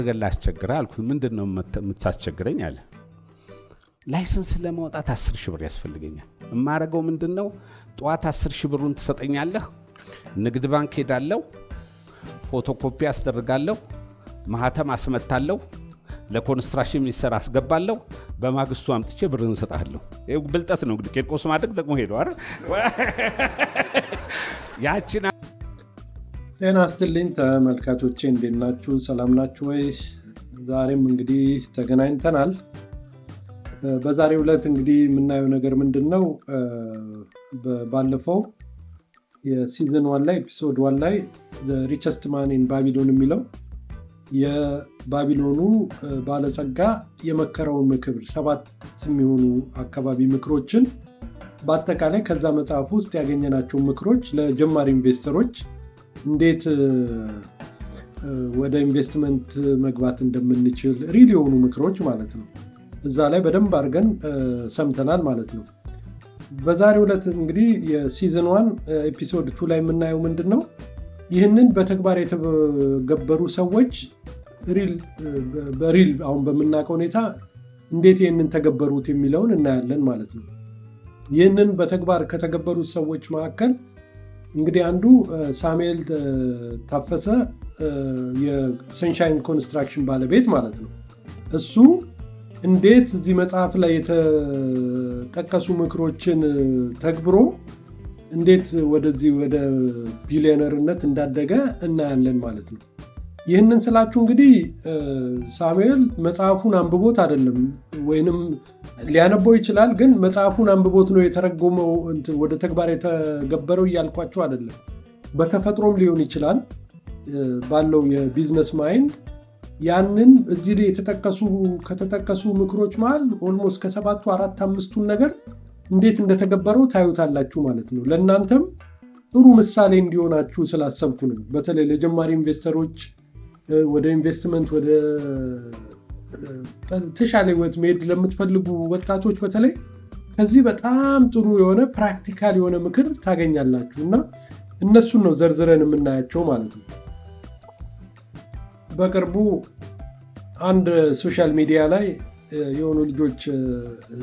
ነገር ላስቸግርህ አልኩት። ምንድነው የምታስቸግረኝ አለ። ላይሰንስ ለማውጣት 10,000 ብር ያስፈልገኛል። የማደርገው ምንድነው ጠዋት 10,000 ብሩን ትሰጠኛለህ፣ ንግድ ባንክ ሄዳለሁ፣ ፎቶኮፒ አስደርጋለሁ፣ ማህተም አስመታለሁ፣ ለኮንስትራክሽን ሚኒስቴር አስገባለሁ፣ በማግስቱ አምጥቼ ብርን እሰጥሃለሁ። ይሄ ብልጠት ነው እንግዲህ። ቄርቆስ ማድረግ ደግሞ ሄዶ አይደል ያቺና ጤና ይስጥልኝ ተመልካቾቼ፣ እንዴት ናችሁ? ሰላም ናችሁ ወይ? ዛሬም እንግዲህ ተገናኝተናል። በዛሬው ዕለት እንግዲህ የምናየው ነገር ምንድነው? ባለፈው የሲዝን 1 ላይ ኤፒሶድ 1 ላይ the richest man in Babylon የሚለው የባቢሎኑ ባለጸጋ የመከረውን ምክር 7 የሚሆኑ አካባቢ ምክሮችን በአጠቃላይ ከዛ መጽሐፍ ውስጥ ያገኘናቸው ምክሮች ለጀማሪ ኢንቨስተሮች እንዴት ወደ ኢንቨስትመንት መግባት እንደምንችል ሪል የሆኑ ምክሮች ማለት ነው። እዛ ላይ በደንብ አድርገን ሰምተናል ማለት ነው። በዛሬው ዕለት እንግዲህ የሲዝን 1 ኤፒሶድ 2 ላይ የምናየው ምንድነው? ይህንን በተግባር የተገበሩ ሰዎች በሪል አሁን በምናውቀው ሁኔታ እንዴት ይህንን ተገበሩት የሚለውን እናያለን ማለት ነው። ይህንን በተግባር ከተገበሩት ሰዎች መካከል እንግዲህ አንዱ ሳሙኤል ታፈሰ የሰንሻይን ኮንስትራክሽን ባለቤት ማለት ነው። እሱ እንዴት እዚህ መጽሐፍ ላይ የተጠቀሱ ምክሮችን ተግብሮ እንዴት ወደዚህ ወደ ቢሊዮነርነት እንዳደገ እናያለን ማለት ነው። ይህንን ስላችሁ እንግዲህ ሳሙኤል መጽሐፉን አንብቦት አይደለም ወይንም ሊያነበው ይችላል፣ ግን መጽሐፉን አንብቦት ነው የተረጎመው ወደ ተግባር የተገበረው እያልኳቸው አይደለም። በተፈጥሮም ሊሆን ይችላል ባለው የቢዝነስ ማይንድ ያንን እዚህ ላይ ከተጠቀሱ ምክሮች መሃል ኦልሞስት ከ7ቱ 4-5ቱን ነገር እንዴት እንደተገበረው ታዩታላችሁ ማለት ነው። ለእናንተም ጥሩ ምሳሌ እንዲሆናችሁ ስላሰብኩ ነው። በተለይ ለጀማሪ ኢንቨስተሮች ወደ ኢንቨስትመንት ወደ ተሻለ ህይወት መሄድ ለምትፈልጉ ወጣቶች በተለይ ከዚህ በጣም ጥሩ የሆነ ፕራክቲካል የሆነ ምክር ታገኛላችሁ እና እነሱን ነው ዘርዝረን የምናያቸው ማለት ነው። በቅርቡ አንድ ሶሻል ሚዲያ ላይ የሆኑ ልጆች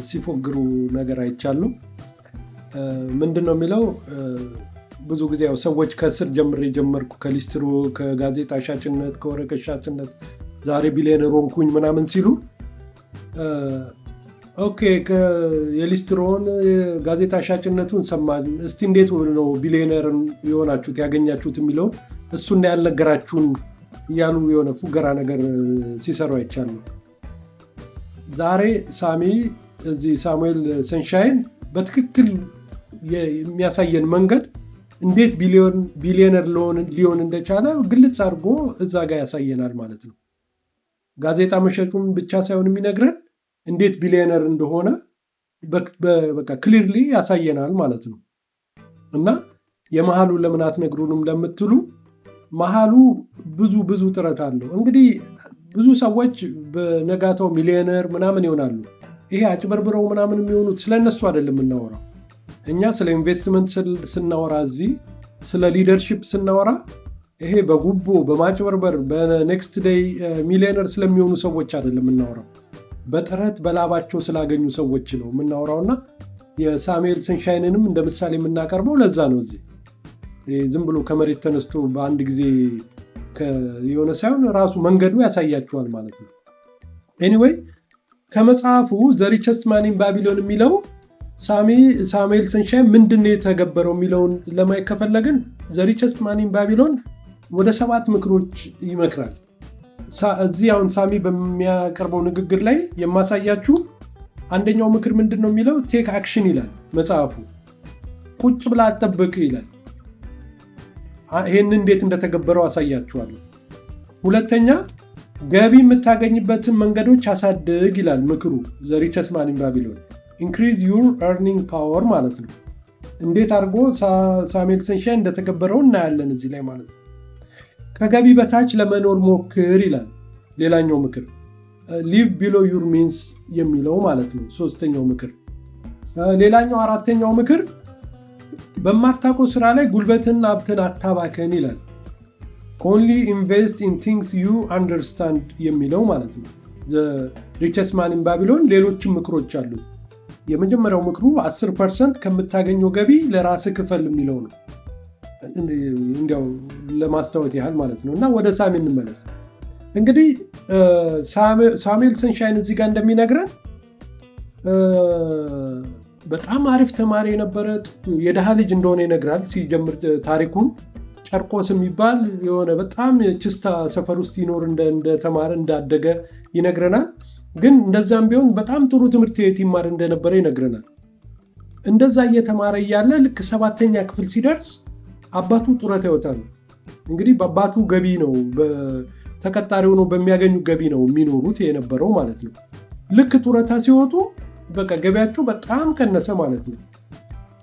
ሲፎግሩ ነገር አይቻለሁ። ምንድነው የሚለው? ብዙ ጊዜ ያው ሰዎች ከስር ጀመርኩ ከሊስትሮ ከጋዜጣ ሻጭነት ከወረቀት ሻጭነት ዛሬ ቢሊዮነር ሆንኩኝ ምናምን ሲሉ ኦኬ የሊስትሮን ጋዜጣ ሻጭነቱን ሰማን፣ እስቲ እንዴት ነው ቢሊዮነር የሆናችሁት ያገኛችሁት የሚለው እሱና ያልነገራችሁን እያሉ የሆነ ፉገራ ነገር ሲሰሩ አይቻሉ። ዛሬ ሳሙኤል ሰንሻይን በትክክል የሚያሳየን መንገድ እንዴት ቢሊዮነር ሊሆን እንደቻለ ግልጽ አድርጎ እዛ ጋር ያሳየናል ማለት ነው። ጋዜጣ መሸጡን ብቻ ሳይሆን የሚነግረን እንዴት ቢሊዮነር እንደሆነ በቃ ክሊርሊ ያሳየናል ማለት ነው። እና የመሃሉ ለምን አትነግሩንም ለምትሉ መሃሉ ብዙ ጥረት አለው። እንግዲህ ብዙ ሰዎች በነጋታው ሚሊዮነር ምናምን ይሆናሉ። ይሄ አጭበርብረው ምናምን የሚሆኑት ስለነሱ አይደለም የምናወራው። እኛ ስለ ኢንቨስትመንት ስናወራ፣ እዚህ ስለ ሊደርሺፕ ስናወራ ይሄ በጉቦ በማጭበርበር በኔክስት ዴይ ሚሊዮነር ስለሚሆኑ ሰዎች አይደለም የምናወራው። በጥረት በላባቸው ስላገኙ ሰዎች ነው የምናወራውና የሳሙኤል ሰንሻይንንም እንደ ምሳሌ የምናቀርበው ለዛ ነው። እዚህ ዝም ብሎ ከመሬት ተነስቶ በአንድ ጊዜ የሆነ ሳይሆን ራሱ መንገዱ ያሳያችኋል ማለት ነው። ኤኒዌይ ከመጽሐፉ ዘ ሪቸስት ማን ኢን ባቢሎን የሚለው ሳሙኤል ሰንሻይን ምንድነው የተገበረው የሚለውን ለማየት ከፈለግን ዘ ሪቸስት ማን ኢን ባቢሎን ወደ 7 ምክሮች ይመክራል። እዚህ አሁን ሳሚ በሚያቀርበው ንግግር ላይ የማሳያችሁ አንደኛው ምክር ምንድነው የሚለው? ቴክ አክሽን ይላል መጽሐፉ። ቁጭ ብላ አትጠብቅ ይላል። ይሄን እንዴት እንደተገበረው አሳያችኋለሁ። ሁለተኛ ገቢ የምታገኝበትን መንገዶች አሳድግ ይላል ምክሩ ዘ ሪቸስት ማን ኢን ባቢሎን። ኢንክሪዝ ዩር ኤርኒንግ ፓወር ማለት ነው። እንዴት አድርጎ ሳሙኤል ሰንሻይን እንደተገበረው እናያለን እዚህ ላይ ማለት ነው። ከገቢ በታች ለመኖር ሞክር ይላል ሌላኛው ምክር። ሊቭ ቢሎ ዩር ሚንስ የሚለው ማለት ነው ሶስተኛው ምክር። ሌላኛው አራተኛው ምክር በማታውቀው ስራ ላይ ጉልበትን ሀብትን አታባከን ይላል። only invest in things you understand የሚለው ማለት ነው። the richest man in Babylon ሌሎችም ምክሮች አሉት። የመጀመሪያው ምክሩ 10% ከምታገኘው ገቢ ለራስ ክፈል የሚለው ነው። እንዲያው ለማስታወት ያህል ማለት ነው። እና ወደ ሳሚ እንመለስ። እንግዲህ ሳሙኤል ሰንሻይን እዚህ ጋር እንደሚነግረን በጣም አሪፍ ተማሪ የነበረ የደሃ ልጅ እንደሆነ ይነግራል። ሲጀምር ታሪኩን ጨርቆስ የሚባል የሆነ በጣም ችስታ ሰፈር ውስጥ ይኖር እንደተማረ እንዳደገ ይነግረናል። ግን እንደዛም ቢሆን በጣም ጥሩ ትምህርት ቤት ይማር እንደነበረ ይነግረናል። እንደዛ እየተማረ እያለ ልክ 7ኛ ክፍል ሲደርስ አባቱ ጡረታ ይወጣል። እንግዲህ በአባቱ ገቢ ነው ተቀጣሪው ነው በሚያገኙ ገቢ ነው የሚኖሩት የነበረው ማለት ነው። ልክ ጡረታ ሲወጡ በቃ ገቢያቸው በጣም ቀነሰ ማለት ነው።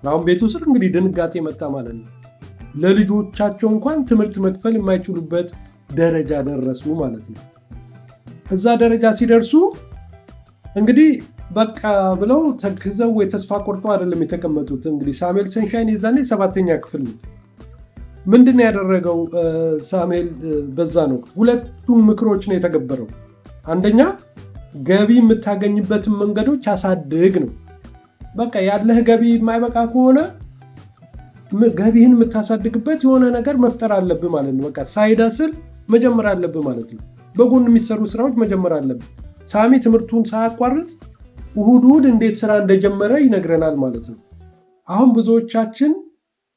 አሁን ቤቱ ስር እንግዲህ ድንጋጤ መጣ ማለት ነው። ለልጆቻቸው እንኳን ትምህርት መክፈል የማይችሉበት ደረጃ ደረሱ ማለት ነው። እዛ ደረጃ ሲደርሱ እንግዲህ በቃ ብለው ተክዘው ወይ ተስፋ ቆርጠው አይደለም የተቀመጡት። እንግዲህ ሳሙኤል ሰንሻይን የዛኔ 7ኛ ክፍል ነው። ምንድን ያደረገው ሳሙኤል በዛ ነው ሁለቱም ምክሮች ነው የተገበረው። አንደኛ ገቢ የምታገኝበትን መንገዶች አሳድግ ነው። በቃ ያለህ ገቢ የማይበቃ ከሆነ ገቢህን የምታሳድግበት የሆነ ነገር መፍጠር አለብህ ማለት ነው። በቃ ሳይዳስል መጀመር አለብህ ማለት ነው። በጎን የሚሰሩ ስራዎች መጀመር አለብህ። ሳሚ ትምህርቱን ሳያቋርጥ እሁድ እንዴት ስራ እንደጀመረ ይነግረናል ማለት ነው። አሁን ብዙዎቻችን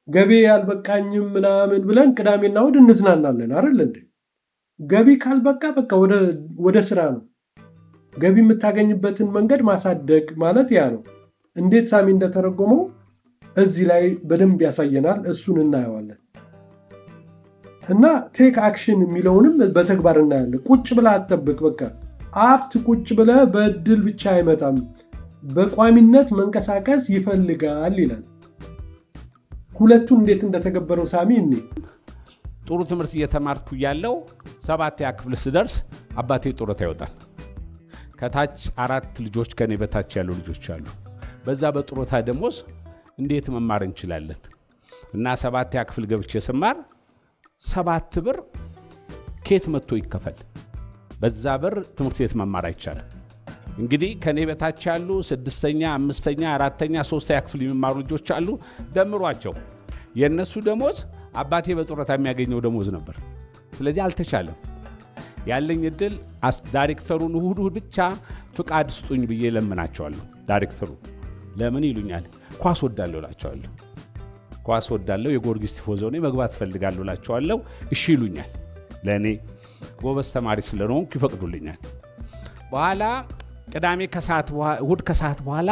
ገቢ ያልበቃኝም ምናምን ብለን ቅዳሜና እሁድ እንዝናናለን አይደል እንዴ? ገቢ ካልበቃ በቃ ወደ ስራ ነው። ገቢ የምታገኝበትን መንገድ ማሳደግ ማለት ያ ነው። እንዴት ሳሚ እንደተረጎመው እዚህ ላይ በደንብ ያሳየናል። እሱን እናየዋለን። እና ቴክ አክሽን የሚለውንም በተግባር እናያለን። ቁጭ ብለህ አትጠብቅ። በቃ ሀብት ቁጭ ብለህ በእድል ብቻ አይመጣም፣ በቋሚነት መንቀሳቀስ ይፈልጋል ይላል። ሁለቱን እንዴት እንደተገበረው ሳሚ እኔ ጥሩ ትምህርት እየተማርኩ ያለው 7ኛ ክፍል ስደርስ አባቴ ጡረታ ይወጣል። ከታች 4 ልጆች ከኔ በታች ያሉ ልጆች አሉ። በዛ በጡረታ ደሞዝ እንዴት መማር እንችላለን? እና 7ኛ ክፍል ገብቼ ስማር 7 ብር ኬት መጥቶ ይከፈል? በዛ ብር ትምህርት ቤት መማር አይቻልም። እንግዲህ ከኔ በታች ያሉ 6ኛ፣ 5ኛ፣ 4ኛ፣ 3ኛ ክፍል የሚማሩ ልጆች አሉ። ደምሯቸው የነሱ ደሞዝ አባቴ በጡረታ የሚያገኘው ደሞዝ ነበር። ስለዚህ አልተቻለም። ያለኝ እድል ዳይሬክተሩን እሁድ ብቻ ፍቃድ ስጡኝ ብዬ ለምናቸዋለሁ። ዳይሬክተሩ ለምን ይሉኛል? ኳስ ወዳለሁ እላቸዋለሁ። ኳስ ወዳለሁ፣ የጊዮርጊስ ቲፎዞ ነኝ፣ መግባት እፈልጋለሁ እላቸዋለሁ። እሺ ይሉኛል። ለእኔ ጎበዝ ተማሪ ስለሆንኩ ይፈቅዱልኛል። በኋላ ቅዳሜ እሁድ ከሰዓት በኋላ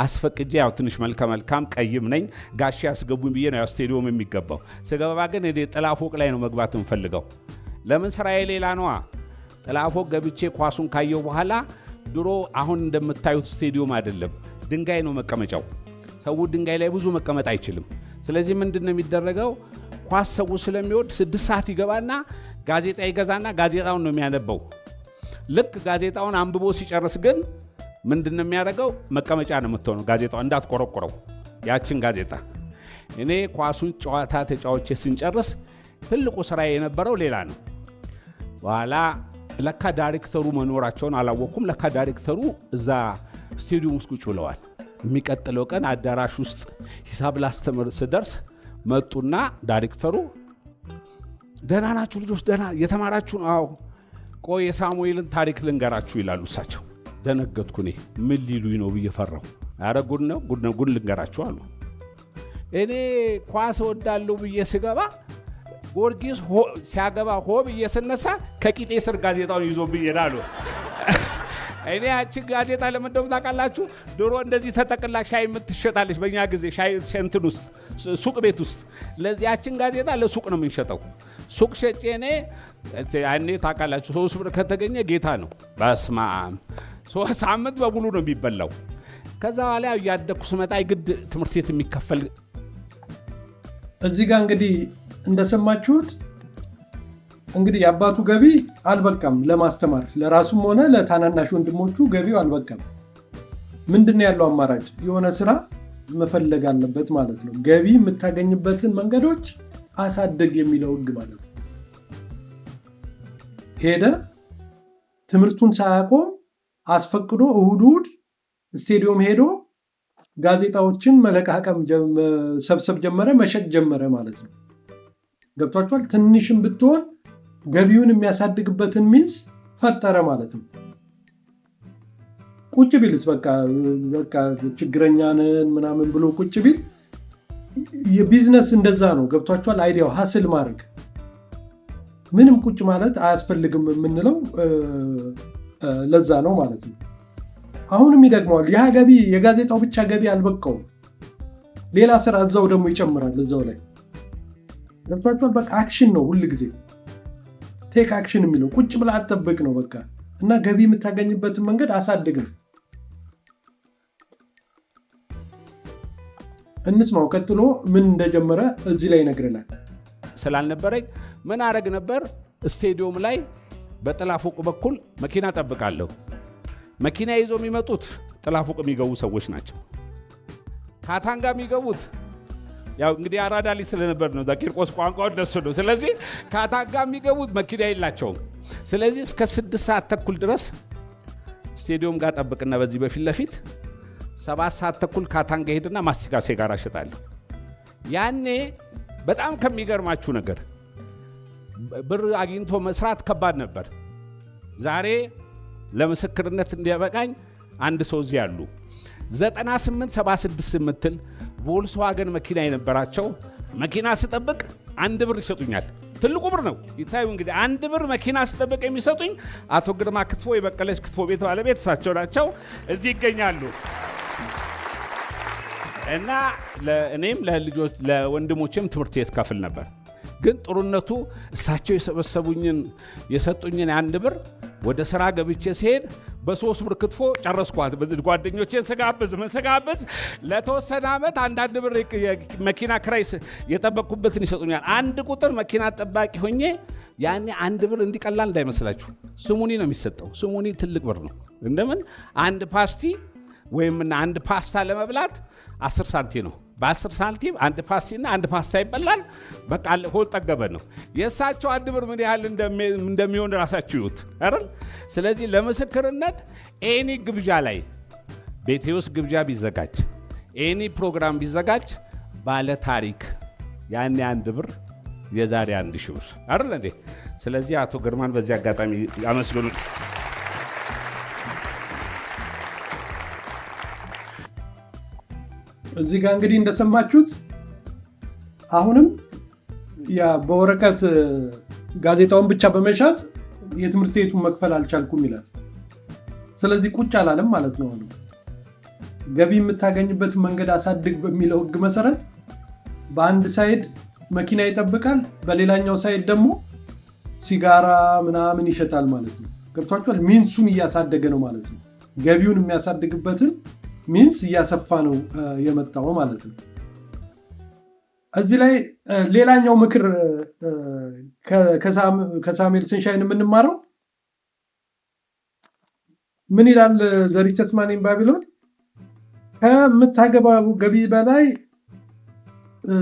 አስፈቅጄ ያው ትንሽ መልካም ቀይም ነኝ ጋሼ ያስገቡኝ ብዬ ነው ያው ስቴዲዮም የሚገባው። ስገባ ግን ጥላ ፎቅ ላይ ነው መግባት የምፈልገው። ለምን ስራዬ ሌላ ነዋ። ጥላ ፎቅ ገብቼ ኳሱን ካየው በኋላ ድሮ አሁን እንደምታዩት ስቴዲዮም አይደለም፣ ድንጋይ ነው መቀመጫው። ሰው ድንጋይ ላይ ብዙ መቀመጥ አይችልም። ስለዚህ ምንድነው የሚደረገው? ኳስ ሰው ስለሚወድ 6 ሰዓት ይገባና ጋዜጣ ይገዛና ጋዜጣውን ነው የሚያነበው። ልክ ጋዜጣውን አንብቦ ሲጨርስ ግን ምንድነው የሚያደርገው? መቀመጫ ነው የምትሆነው ጋዜጣው እንዳትቆረቆረው ያችን ጋዜጣ። እኔ ኳሱን ጨዋታ ተጫውቼ ስንጨርስ ትልቁ ስራ የነበረው ሌላ ነው። በኋላ ለካ ዳይሬክተሩ መኖራቸውን አላወኩም። ለካ ዳይሬክተሩ እዛ ስቴዲየም ውስጥ ቁጭ ብለዋል። የሚቀጥለው ቀን አዳራሽ ውስጥ ሂሳብ ላስተምር ስደርስ መጡና ዳይሬክተሩ ደህና ናችሁ ልጆች? ደህና የተማራችሁ? አዎ። ቆይ የሳሙኤልን ታሪክ ልንገራችሁ ይላሉ እሳቸው። ደነገጥኩ። እኔ ምን ሊሉኝ ነው ብዬ ፈራሁ። ኧረ ጉድ ነው ጉድ ልንገራችሁ አሉ። እኔ ኳስ እወዳለሁ ብዬ ስገባ ጊዮርጊስ ሲያገባ ሆ ብዬ ስነሳ ከቂጤ ስር ጋዜጣውን ይዞብኝ ይላሉ። እኔ ያችን ጋዜጣ ለምንደው ታውቃላችሁ? ድሮ እንደዚህ ተጠቅላ ሻይ የምትሸጣለች በእኛ ጊዜ ሻይ እንትን ውስጥ ሱቅ ቤት ውስጥ ያችን ጋዜጣ ለሱቅ ነው የምንሸጠው። ሱቅ ሸጬ እኔ ያኔ ታውቃላችሁ 3 ብር ከተገኘ ጌታ ነው። በስመ አብ 3 ሳምንት በሙሉ ነው የሚበላው። ከዛ በኋላ ያደኩ ስመጣ ግድ ትምህርት ቤት የሚከፈል እዚህ ጋር እንግዲህ እንደሰማችሁት እንግዲህ የአባቱ ገቢ አልበቃም ለማስተማር፣ ለራሱም ሆነ ለታናናሽ ወንድሞቹ ገቢው አልበቃም። ምንድነው ያለው አማራጭ? የሆነ ስራ መፈለግ አለበት ማለት ነው። ገቢ የምታገኝበትን መንገዶች አሳድግ የሚለው ህግ ማለት ነው። ሄደ ትምህርቱን ሳያቆም አስፈቅዶ እሁድ ስቴዲዮም ሄዶ ጋዜጣዎችን መለቃቀም ሰብሰብ ጀመረ፣ መሸጥ ጀመረ ማለት ነው። ገብቷችኋል? ትንሽም ብትሆን ገቢውን የሚያሳድግበትን ሚንስ ፈጠረ ማለት ነው። ቁጭ ቢልስ በቃ ችግረኛ ነን ምናምን ብሎ ቁጭ ቢል የቢዝነስ እንደዛ ነው። ገብቷችኋል? አይዲያው ሀስል ማድረግ ምንም ቁጭ ማለት አያስፈልግም የምንለው ለዛ ነው ማለት ነው። አሁንም ይደግመዋል። ያ ገቢ የጋዜጣው ብቻ ገቢ አልበቃውም። ሌላ ስራ እዛው ደግሞ ይጨምራል እዛው ላይ። ገብቷችኋል? በቃ አክሽን ነው ሁል ጊዜ ቴክ አክሽን የሚለው ቁጭ ብላ አትጠብቅ ነው በቃ። እና ገቢ የምታገኝበትን መንገድ አሳድግ ነው። እንስማው ቀጥሎ ምን እንደጀመረ እዚህ ላይ ይነግረናል። ስላልነበረኝ ምን አረግ ነበር? ስቴዲዮም ላይ በጥላ ፎቅ በኩል መኪና ጠብቃለሁ። መኪና ይዞ የሚመጡት ጥላ ፎቅ የሚገቡ ሰዎች ናቸው። ካታንጋ የሚገቡት ያው እንግዲህ አራዳ ልጅ ስለነበር ነው፣ ቂርቆስ ቋንቋው እንደሱ ነው። ስለዚህ ካታንጋ የሚገቡት መኪና የላቸውም። ስለዚህ እስከ 6 ሰዓት ተኩል ድረስ ስቴዲዮም ጋር ጠብቅና በዚህ በፊት ለፊት 7 ሰዓት ተኩል ካታንጋ ሄድና ማስቲካ ሲጋራ እሸጣለሁ። ያኔ በጣም ከሚገርማችሁ ነገር ብር አግኝቶ መስራት ከባድ ነበር። ዛሬ ለምስክርነት እንዲያበቃኝ አንድ ሰው እዚህ ያሉ 9876 የምትል ቮልስዋገን መኪና የነበራቸው መኪና ስጠብቅ 1 ብር ይሰጡኛል። ትልቁ ብር ነው ይታዩ። እንግዲህ 1 ብር መኪና ስጠብቅ የሚሰጡኝ አቶ ግርማ ክትፎ የበቀለች ክትፎ ቤት ባለቤት እሳቸው ናቸው። እዚህ ይገኛሉ። እና እኔም ለልጆች ለወንድሞቼም ትምህርት ቤት ከፍል ነበር። ግን ጥሩነቱ እሳቸው የሰጡኝን 1 ብር ወደ ስራ ገብቼ ሲሄድ በ3 ብር ክትፎ ጨረስኳት። ጓደኞቼን ስጋብዝ ለተወሰነ ዓመት 1 ብር መኪና ክራይ የጠበቅኩበትን ይሰጡኛል። 1 ቁጥር መኪና ጠባቂ ሆኜ ያኔ 1 ብር እንዲቀላል እንዳይመስላችሁ ስሙኒ ነው የሚሰጠው። ስሙኒ ትልቅ ብር ነው። እንደምን 1 ፓስቲ ወይም 1 ፓስታ ለመብላት 10 ሳንቲም ነው። በ10 ሳንቲም 1 ፓስቲና 1 ፓስታ ይበላል። በቃ ሆል ጠገበ ነው። የእሳቸው 1 ብር ምን ያህል እንደሚሆን ራሳችሁ ይዩት አይደል? ስለዚህ ለምስክርነት ኤኒ ግብዣ ላይ ቤቴ ውስጥ ግብዣ ቢዘጋጅ ኤኒ ፕሮግራም ቢዘጋጅ ባለ ታሪክ ያኔ 1 ብር የዛሬ 1000 ብር አይደል እንዴ? ስለዚህ አቶ ግርማን በዚህ አጋጣሚ አመስግኑ። እዚህ ጋር እንግዲህ እንደሰማችሁት አሁንም ያ በወረቀት ጋዜጣውን ብቻ በመሻት የትምህርት ቤቱን መክፈል አልቻልኩም ይላል። ስለዚህ ቁጭ አላለም ማለት ነው። ገቢ የምታገኝበት መንገድ አሳድግ በሚለው ሕግ መሰረት በአንድ ሳይድ መኪና ይጠብቃል፣ በሌላኛው ሳይድ ደግሞ ሲጋራ ምናምን ይሸጣል ማለት ነው። ገብቷችኋል? ሚንሱን እያሳደገ ነው ማለት ነው። ገቢውን የሚያሳድግበትን ሚንስ እያሰፋ ነው የመጣው ማለት ነው። እዚህ ላይ ሌላኛው ምክር ከሳሙኤል ሰንሻይን የምንማረው ምን ይላል? ዘ ሪቸስት ማን ኢን ባቢሎን ከምታገባው ገቢ በላይ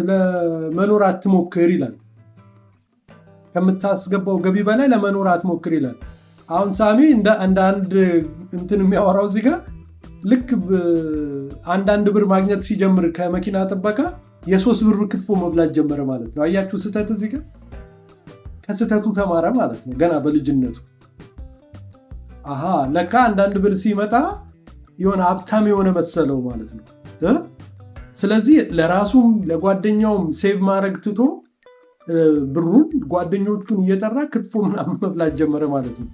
ለመኖር አትሞክር ይላል። ከምታስገባው ገቢ በላይ ለመኖር አትሞክር ይላል። አሁን ሳሚ እንደ አንድ እንትን የሚያወራው እዚህ ጋር ልክ 1 ብር ማግኘት ሲጀምር ከመኪና ጥበቃ የ3 ብር ክትፎ መብላት ጀመረ ማለት ነው። አያችሁ ስህተት? እዚህ ጋር ከስህተቱ ተማረ ማለት ነው ገና በልጅነቱ። ለካ 1 ብር ሲመጣ የሆነ ሀብታም የሆነ መሰለው ማለት ነው። ስለዚህ ለራሱም ለጓደኛውም ሴቭ ማድረግ ትቶ ብሩን ጓደኞቹን እየጠራ ክትፎ ምናምን መብላት ጀመረ ማለት ነው።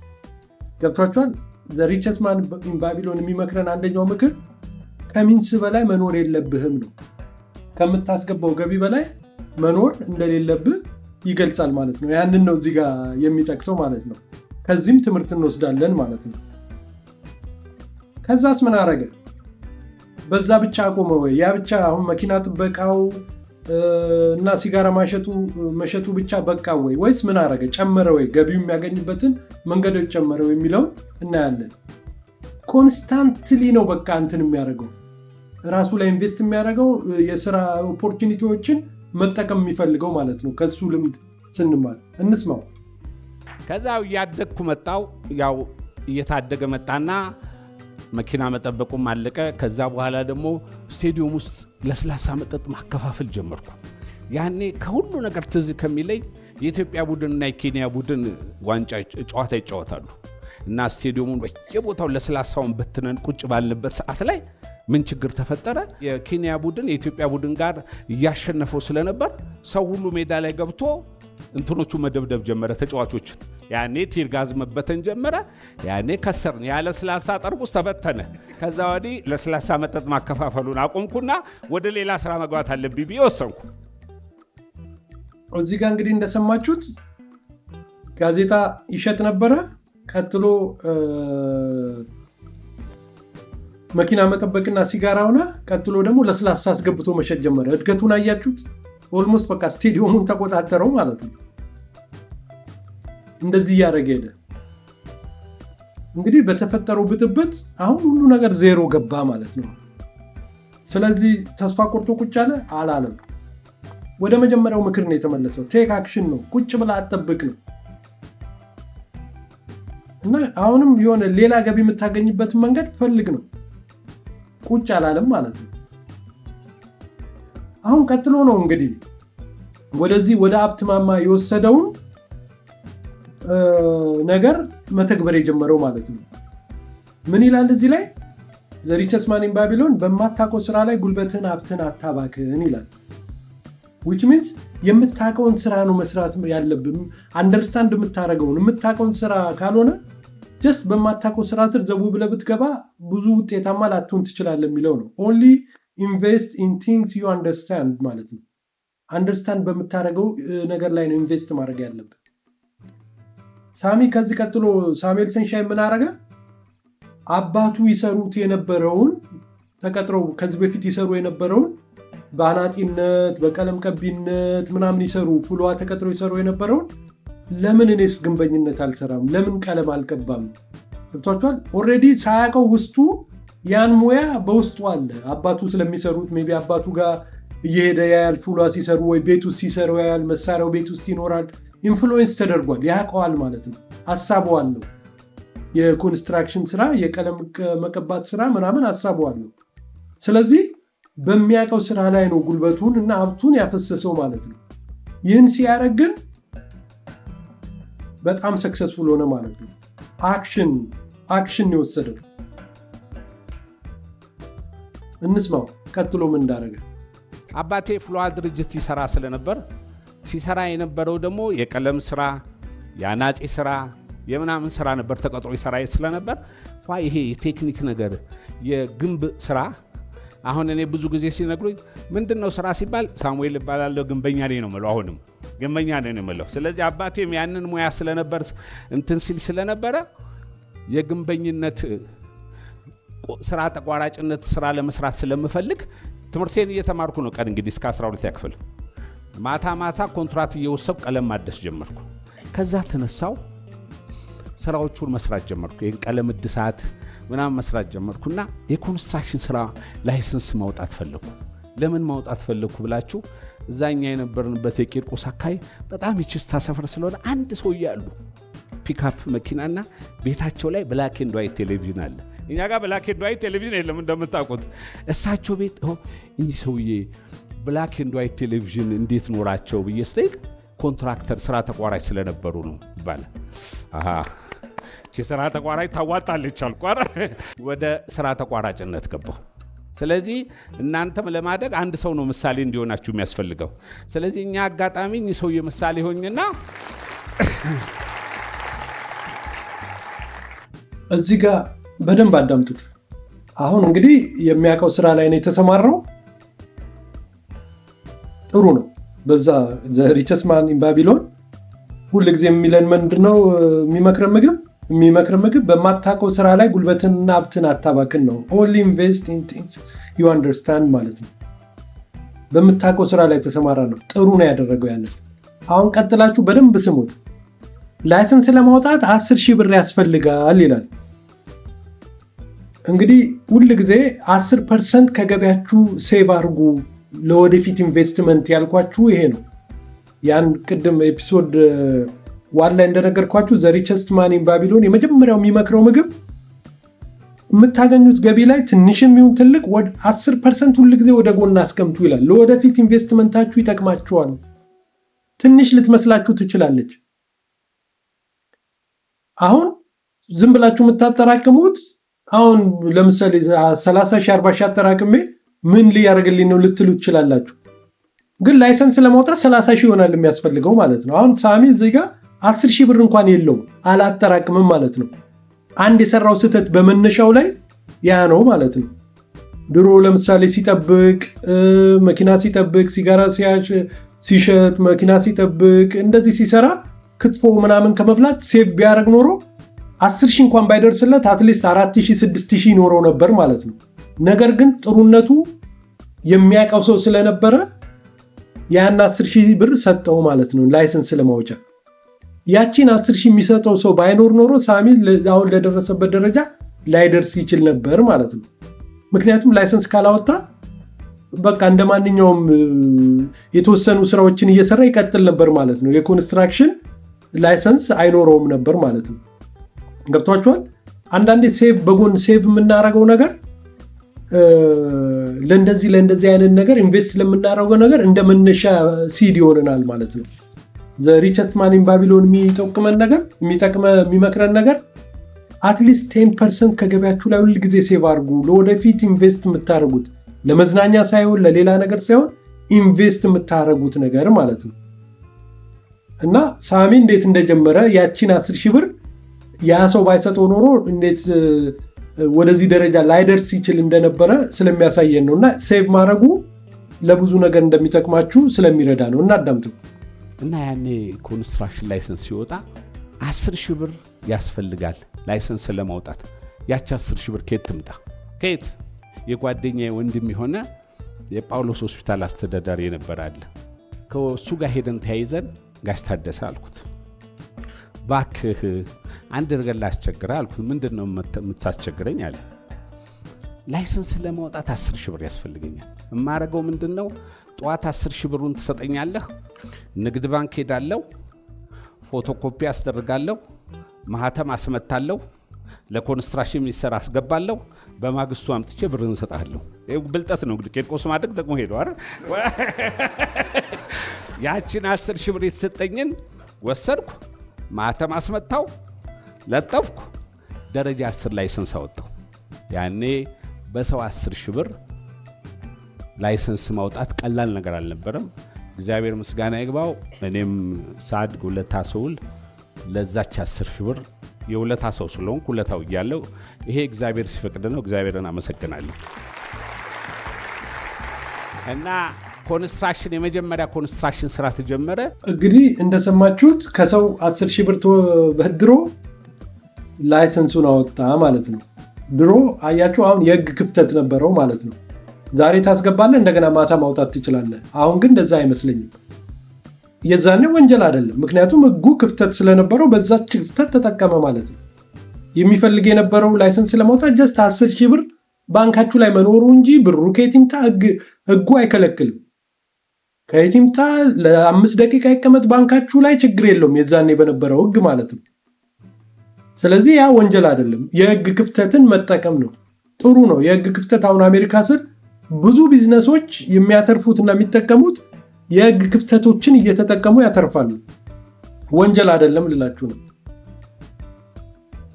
ገብቷችኋል? ዘ ሪቸስት ማን ኢን ባቢሎን የሚመክረን አንደኛው ምክር ከሚንስ በላይ መኖር የለብህም ነው። ከምታስገባው ገቢ በላይ መኖር እንደሌለብህ ይገልጻል ማለት ነው። ያንን ነው እዚህ ጋር የሚጠቅሰው ማለት ነው። ከዚህም ትምህርት እንወስዳለን ማለት ነው። ከዛስ ምን አረገ? በዛ ብቻ አቆመ ወይ? ያ ብቻ አሁን መኪና ጥበቃው እና ሲጋራ መሸጡ ብቻ በቃ ወይ? ወይስ ምን አረገ? ጨመረ ወይ? ገቢው የሚያገኝበትን መንገዶች ጨመረ ወይ የሚለውን እናያለን። ኮንስታንትሊ ነው በቃ እንትን የሚያደርገው ራሱ ላይ ኢንቨስት የሚያደርገው የስራ ኦፖርቹኒቲዎችን መጠቀም የሚፈልገው ማለት ነው። ከሱ ልምድ ስንማር እንስማው። ከዛው እያደግኩ መጣው። ያው እየታደገ መጣና መኪና መጠበቁም አለቀ። ከዛ በኋላ ደግሞ ስቴዲየም ውስጥ ለስላሳ መጠጥ ማከፋፈል ጀመርኩ። ያኔ ከሁሉ ነገር ትዝ ከሚለኝ የኢትዮጵያ ቡድንና የኬንያ ቡድን ዋንጫ ጨዋታ ይጫወታሉ እና ስቴዲየሙን በየቦታው ለስላሳውን በትነን ቁጭ ባልንበት ሰዓት ላይ ምን ችግር ተፈጠረ? የኬንያ ቡድን የኢትዮጵያ ቡድን ጋር እያሸነፈው ስለነበር ሰው ሁሉ ሜዳ ላይ ገብቶ እንትኖቹ መደብደብ ጀመረ ተጫዋቾችን። ያኔ ቲርጋዝ መበተን ጀመረ። ያኔ ከሰርን። ያለ ለስላሳ ጠርሙስ ተበተነ። ከዛ ወዲህ ለስላሳ መጠጥ ማከፋፈሉን አቆምኩና ወደ ሌላ ስራ መግባት አለብኝ ብዬ ወሰንኩ። እዚህ ጋር እንግዲህ እንደሰማችሁት ጋዜጣ ይሸጥ ነበረ። ቀጥሎ መኪና መጠበቅና ሲጋራ ሆነ። ቀጥሎ ደግሞ ለስላሳ አስገብቶ መሸጥ ጀመረ። እድገቱን አያችሁት? ኦልሞስት በቃ ስቴዲየሙን ተቆጣጠረው ማለት ነው። እንደዚህ እያደረገ ሄደ። እንግዲህ በተፈጠረው ብጥብጥ አሁን ሁሉ ነገር ዜሮ ገባ ማለት ነው። ስለዚህ ተስፋ ቆርጦ ቁጭ አላለም። ወደ መጀመሪያው ምክር ነው የተመለሰው። ቴክ አክሽን ነው። ቁጭ ብላ አጠብቅ ነው እና አሁንም የሆነ ሌላ ገቢ የምታገኝበትን መንገድ ፈልግ ነው። ቁጭ አላለም ማለት ነው። አሁን ቀጥሎ ነው እንግዲህ ወደዚህ ወደ ሀብት ማማ የወሰደውን ነገር መተግበር የጀመረው ማለት ነው። ምን ይላል እዚህ ላይ? ዘ ሪቸስት ማን ኢን ባቢሎን በማታውቀው ስራ ላይ ጉልበትን ሀብትን አታባክን ይላል። which means የምታውቀውን ስራ ነው መስራት ያለብን። አንደርስታንድ የምታውቀውን ስራ ካልሆነ just በማታውቀው ስራ ስር ዘቡ ብለህ ብትገባ ብዙ ውጤታማ ላትሆን ትችላለህ የሚለው ነው። only invest in things you understand ማለት ነው። አንደርስታንድ በምታደርገው ነገር ላይ ነው ኢንቨስት ማድረግ ያለብን። ሳሚ ከዚህ ቀጥሎ ሳሙኤል ሰንሻይ ምን አደረገ? አባቱ ይሰሩት የነበረውን ተቀጥረው ከዚህ በፊት ይሰሩ የነበረውን በአናጢነት በቀለም ቀቢነት ምናምን ይሰሩ ፍሏ ተቀጥረው ይሰሩ የነበረውን ለምን እኔስ ግንበኝነት አልሰራም? ለምን ቀለም አልቀባም? ገብቷችኋል? ኦልሬዲ ሳያውቀው ውስጡ ያን ሙያ በውስጡ አለ። አባቱ ስለሚሰሩት ሜቢ አባቱ ጋር እየሄደ ያያል። ፍሏ ሲሰሩ ወይ ቤት ውስጥ ሲሰሩ ያያል። መሳሪያው ቤት ውስጥ ይኖራል። ኢንፍሉዌንስ ተደርጓል። ያውቀዋል ማለት ነው። ሀሳቡ አለው። የኮንስትራክሽን ስራ፣ የቀለም መቀባት ስራ ምናምን ሀሳቡ አለው። ስለዚህ በሚያውቀው ስራ ላይ ነው ጉልበቱን እና ሀብቱን ያፈሰሰው ማለት ነው። ይህን ሲያደርግ ግን በጣም ሰክሰስፉል ሆነ ማለት ነው። አክሽን የወሰደው እንስማው። ቀጥሎ ምን እንዳደረገ? አባቴ ፍሏ ድርጅት ሲሰራ የነበረው ደግሞ የቀለም ስራ፣ የአናጺ ስራ፣ የምናምን ስራ ነበር። ተቀጥሮ ይሰራ ስለነበር ይሄ የቴክኒክ ነገር የግንብ ስራ አሁን እኔ ብዙ ጊዜ ሲነግሩኝ ምንድነው ስራ ሲባል ሳሙኤል እባላለሁ ግንበኛ ነኝ ነው የምለው። አሁንም ግንበኛ ነኝ ነው የምለው። ስለዚህ አባቴም ያንን ሙያ ስለነበር እንትን ሲል ስለነበረ የግንበኝነት ስራ ተቋራጭነት ስራ ለመስራት ስለምፈልግ ትምህርቴን እየተማርኩ ነው። ቀን እንግዲህ እስከ 12 ያክፍል ማታ ኮንትራት እየወሰድኩ ቀለም ማደስ ጀመርኩ። ከዛ ተነሳው ስራዎቹን መስራት ጀመርኩ። የቀለም እድሳት ምናምን መስራት ጀመርኩና የኮንስትራክሽን ስራ ላይሰንስ ማውጣት ፈለኩ። ለምን ማውጣት ፈለኩ ብላችሁ እዛኛ የነበርንበት የቂርቆስ አካባቢ በጣም ይችስታ ሰፈር ስለሆነ አንድ ሰውዬ አሉ ፒክአፕ መኪናና ቤታቸው ላይ ብላክ ኤንድ ዋይት ቴሌቪዥን አለ። እኛ ጋር ብላክ ኤንድ ዋይት ቴሌቪዥን የለም እንደምታውቁት። እሳቸው ቤት እኚህ ሰውዬ ብላክ ኤንድ ዋይት ቴሌቪዥን እንዴት ኖራቸው ብዬ ስጠይቅ ኮንትራክተር ስራ ተቋራጭ ስለነበሩ ነው ይባላል። ስራ ተቋራጭ ታዋጣለች አልኩ። ወደ ስራ ተቋራጭነት ገባሁ። ስለዚህ እናንተም ለማደግ አንድ ሰው ነው ምሳሌ እንዲሆናችሁ የሚያስፈልገው። ስለዚህ እኛ አጋጣሚ እኚህ ሰውዬ ምሳሌ ሆኝና እዚህ ጋር በደንብ አዳምጡት። አሁን እንግዲህ የሚያውቀው ስራ ላይ ነው የተሰማራው። ጥሩ ነው። በዛ ዘ ሪቸስት ማን ኢን ባቢሎን ሁልጊዜ የሚለን ምንድነው? የሚመክረን ምግብ በማታውቀው ስራ ላይ ጉልበትንና ሀብትን አታባክን ነው። only invest in things you understand ማለት ነው። በምታውቀው ስራ ላይ ተሰማራ ነው። ጥሩ ነው ያደረገው ያለው። አሁን ቀጥላችሁ በደንብ ስሙት። ላይሰንስ ለማውጣት 10,000 ብር ያስፈልጋል ይላል። እንግዲህ ሁልጊዜ 10% ከገቢያችሁ ሴቭ አድርጉ ለወደፊት ኢንቨስትመንት ያልኳችሁ ይሄ ነው። ያን ቅድም ኤፒሶድ ዋን ላይ እንደነገርኳችሁ ዘ ሪቸስት ማን ኢን ባቢሎን የመጀመሪያው የሚመክረው ምግብ የምታገኙት ገቢ ላይ ትንሽም ይሁን ትልቅ 10% ሁል ጊዜ ወደ ጎን አስቀምጡ ይላል። ለወደፊት ኢንቨስትመንታችሁ ይጠቅማችኋል። ትንሽ ልትመስላችሁ ትችላለች። አሁን ዝም ብላችሁ የምታጠራቅሙት አሁን ለምሳሌ 30 ሺህ 40 ሺህ አጠራቅሜ ምን ሊያደርግልኝ ነው ልትሉ ትችላላችሁ። ግን ላይሰንስ ለማውጣት 30 ሺህ ይሆናል የሚያስፈልገው ማለት ነው። አሁን ሳሚ እዚህ ጋር 10 ሺህ ብር እንኳን የለውም አላጠራቅምም ማለት ነው። አንድ የሰራው ስህተት በመነሻው ላይ ያ ነው ማለት ነው። ድሮ ለምሳሌ ሲጠብቅ መኪና ሲጠብቅ ሲጋራ ሲሸጥ መኪና ሲጠብቅ እንደዚህ ሲሰራ ክትፎ ምናምን ከመብላት ሴቭ ቢያደርግ ኖሮ 10 ሺህ እንኳን ባይደርስለት አትሊስት 4 ሺህ 6 ሺህ ይኖረው ነበር ማለት ነው። ነገር ግን ጥሩነቱ የሚያውቀው ሰው ስለነበረ ያን 10 ሺህ ብር ሰጠው ማለት ነው ላይሰንስ ለማውጫ። ያቺን 10 ሺህ የሚሰጠው ሰው ባይኖር ኖሮ ሳሚ አሁን ለደረሰበት ደረጃ ላይደርስ ይችል ነበር ማለት ነው። ምክንያቱም ላይሰንስ ካላወጣ በቃ እንደማንኛውም የተወሰኑ ስራዎችን እየሰራ ይቀጥል ነበር ማለት ነው። የኮንስትራክሽን ላይሰንስ አይኖረውም ነበር ማለት ነው። ገብቷችኋል? አንዳንዴ በጎን ሴቭ የምናደርገው ነገር ለእንደዚህ አይነት ነገር ኢንቨስት ለምናደርገው ነገር እንደ መነሻ ሲድ ይሆነናል ማለት ነው። ዘ ሪቸስት ማን ኢን ባቢሎን የሚመክረን ነገር አትሊስት 10% ከገበያችሁ ላይ ሁል ጊዜ ሴቭ አድርጉ። ለወደፊት ኢንቨስት የምታደርጉት ለመዝናኛ ሳይሆን ለሌላ ነገር ሳይሆን ኢንቨስት የምታደርጉት ነገር ማለት ነው። እና ሳሚ እንዴት እንደጀመረ ያቺን 10 ሺህ ብር ያ ሰው ባይሰጠው ኖሮ እንዴት ወደዚህ ደረጃ ላይደርስ ይችል እንደነበረ ስለሚያሳየን ነው። እና ሴቭ ማድረጉ ለብዙ ነገር እንደሚጠቅማችሁ ስለሚረዳ ነው። እና አዳምጡ። እና ያኔ ኮንስትራክሽን ላይሰንስ ሲወጣ 10 ሺህ ብር ያስፈልጋል ላይሰንስ ለማውጣት። ያቺ 10 ሺህ ብር ከየት ትምጣ? ከየት? የጓደኛዬ ወንድም የሆነ የጳውሎስ ሆስፒታል አስተዳዳሪ የነበረ አለ። ከእሱ ጋር ሄደን ተያይዘን ጋሽ ታደሰ አልኩት፣ ባክህ አንድ ነገር ላስቸግርህ አልኩት። ምንድን ነው የምታስቸግረኝ አለ። ላይሰንስ ለማውጣት 10 ሺህ ብር ያስፈልገኛል። የማደርገው ምንድን ነው? ጠዋት 10 ሺህ ብሩን ትሰጠኛለህ፣ ንግድ ባንክ ሄዳለሁ፣ ፎቶኮፒ አስደርጋለሁ፣ ማህተም አስመታለሁ፣ ለኮንስትራክሽን ሚኒስቴር አስገባለሁ፣ በማግስቱ አምጥቼ ብርን እሰጥሃለሁ። ብልጠት ነው እንግዲህ ቄርቆስ ማድረግ ጠቅሞ ሄዶ አይደል? ያችን 10 ሺህ ብር የተሰጠኝን ወሰድኩ፣ ማህተም አስመታው፣ ለጠፍኩ፣ ደረጃ 10 ላይሰንስ አወጣሁ። ያኔ በሰው 10 ሺህ ብር ላይሰንስ ማውጣት ቀላል ነገር አልነበረም። እግዚአብሔር ምስጋና ይግባው። እኔም ሳድግ ውለታ ሰውል ለዛች 10 ሺህ ብር የውለታ ሰው ስለሆንኩ ውለታው እያለሁ ይሄ እግዚአብሔር ሲፈቅድ ነው። እግዚአብሔርን አመሰግናለሁ። እና ኮንስትራክሽን የመጀመሪያ ኮንስትራክሽን ስራ ተጀመረ። እንግዲህ እንደሰማችሁት ከሰው 10 ሺህ ብር በድሮ ላይሰንሱን አወጣ ማለት ነው። ድሮ አያችሁ አሁን የህግ ክፍተት ነበረው ማለት ነው። ዛሬ ታስገባለህ እንደገና ማታ ማውጣት ትችላለህ። አሁን ግን እንደዛ አይመስለኝም። የዛኔ ወንጀል አይደለም፣ ምክንያቱም ህጉ ክፍተት ስለነበረው በዛች ክፍተት ተጠቀመ ማለት ነው። የሚፈልግ የነበረው ላይሰንስ ለማውጣት ጀስት 10 ሺህ ብር ባንካችሁ ላይ መኖሩ እንጂ ብሩ ከየት ይምጣ ህጉ አይከለክልም። ከየት ይምጣ ለ5 ደቂቃ ይቀመጥ ባንካችሁ ላይ ችግር የለውም፣ የዛኔ በነበረው ህግ ማለት ነው። ስለዚህ ያ ወንጀል አይደለም፣ የህግ ክፍተትን መጠቀም ነው። ጥሩ ነው የህግ ክፍተት። አሁን አሜሪካ ስር ብዙ ቢዝነሶች የሚያተርፉትና የሚጠቀሙት የህግ ክፍተቶችን እየተጠቀሙ ያተርፋሉ። ወንጀል አይደለም ልላችሁ ነው።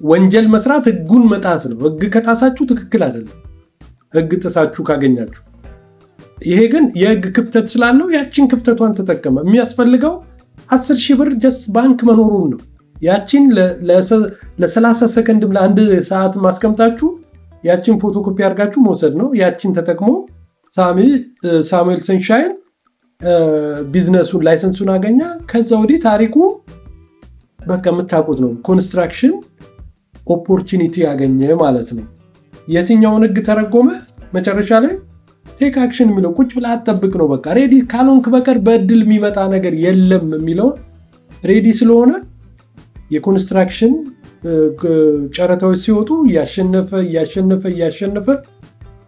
ወንጀል መስራት ህጉን መጣስ ነው። ህግ ከጣሳችሁ ትክክል አይደለም፣ ህግ ጥሳችሁ ካገኛችሁ። ይሄ ግን የህግ ክፍተት ስላለው ያችን ክፍተቷን ተጠቀመ። የሚያስፈልገው 10 ሺህ ብር ጀስት ባንክ መኖሩን ነው። ያችን ለ30 ሰከንድ ለአንድ ሰዓት ማስቀምጣችሁ ያችን ፎቶኮፒ አድርጋችሁ መውሰድ ነው። ያችን ተጠቅሞ ሳሙኤል ሰንሻይን ቢዝነሱን ላይሰንሱን አገኘ። ከዛ ወዲህ ታሪኩ በቃ የምታውቁት ነው። ኮንስትራክሽን ኦፖርቹኒቲ ያገኘ ማለት ነው። የትኛውን ህግ ተረጎመ? መጨረሻ ላይ ቴክ አክሽን የሚለው ቁጭ ብለህ አትጠብቅ ነው። በቃ ሬዲ ካልሆንክ በቀር በእድል የሚመጣ ነገር የለም የሚለውን ሬዲ ስለሆነ የኮንስትራክሽን ጨረታዎች ሲወጡ እያሸነፈ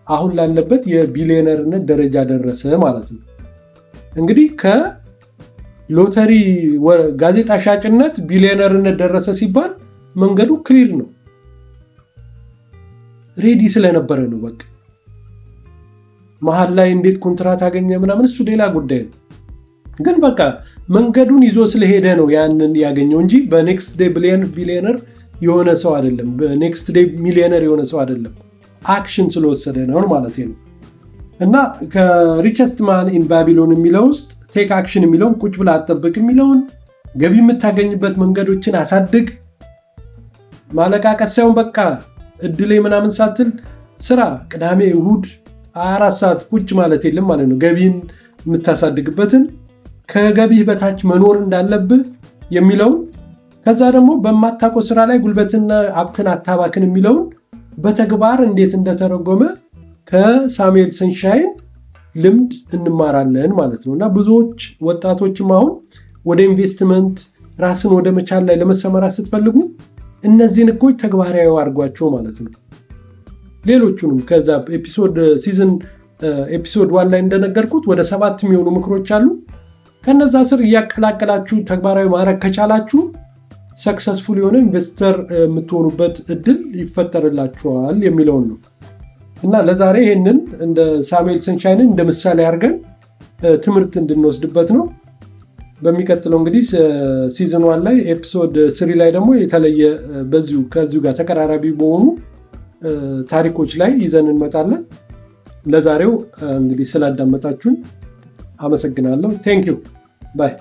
አሁን ላለበት የቢሊዮነርነት ደረጃ ደረሰ ማለት ነው። እንግዲህ ሎተሪ ጋዜጣ ሻጭነት ቢሊዮነርነት ደረሰ ሲባል መንገዱ ክሊር ነው፣ ሬዲ ስለነበረ ነው። በቃ መሀል ላይ እንዴት ኮንትራት አገኘ ምናምን እሱ ሌላ ጉዳይ ነው። ግን በቃ መንገዱን ይዞ ስለሄደ ነው ያንን ያገኘው እንጂ በኔክስት ዴይ ቢሊዮነር የሆነ ሰው አይደለም፣ በኔክስት ዴይ ሚሊዮነር የሆነ ሰው አይደለም። አክሽን ስለወሰደ ነው ማለት ነው። እና ከሪቸስት ማን ኢን ባቢሎን የሚለው ውስጥ ቴክ አክሽን የሚለውን ቁጭ ብላ አጠብቅ የሚለውን ገቢ የምታገኝበት መንገዶችን አሳድግ፣ ማለቃቀስ ሳይሆን በቃ እድሌ ምናምን ሳትል ስራ፣ ቅዳሜ እሁድ 24 ሰዓት ቁጭ ማለት የለም ማለት ነው። ገቢን የምታሳድግበትን ከገቢህ በታች መኖር እንዳለብህ የሚለውን ከዛ ደግሞ በማታውቀው ስራ ላይ ጉልበትና ሀብትን አታባክን የሚለውን በተግባር እንዴት እንደተረጎመ ከሳሙኤል ሰንሻይን ልምድ እንማራለን ማለት ነው። እና ብዙዎች ወጣቶችም አሁን ወደ ኢንቨስትመንት ራስን ወደ መቻል ላይ ለመሰማራት ስትፈልጉ እነዚህን ህጎች ተግባራዊ አድርጓቸው ማለት ነው። ሌሎቹንም ከዛ ኤፒሶድ 1 ላይ እንደነገርኩት ወደ 7 የሚሆኑ ምክሮች አሉ። ከነዛ ስር እያቀላቀላችሁ ተግባራዊ ማድረግ ከቻላችሁ ሰክሰስፉል የሆነ ኢንቨስተር የምትሆኑበት እድል ይፈጠርላችኋል የሚለውን ነው። እና ለዛሬ ይህንን እንደ ሳሙኤል ሰንሻይንን እንደ ምሳሌ አድርገን ትምህርት እንድንወስድበት ነው። በሚቀጥለው እንግዲህ ሲዝን 1 ላይ ኤፒሶድ 3 ላይ ደግሞ የተለየ ከዚሁ ጋር ተቀራራቢ በሆኑ ታሪኮች ላይ ይዘን እንመጣለን። ለዛሬው እንግዲህ ስላዳመጣችሁን አመሰግናለሁ። ቴንክ ዩ ባይ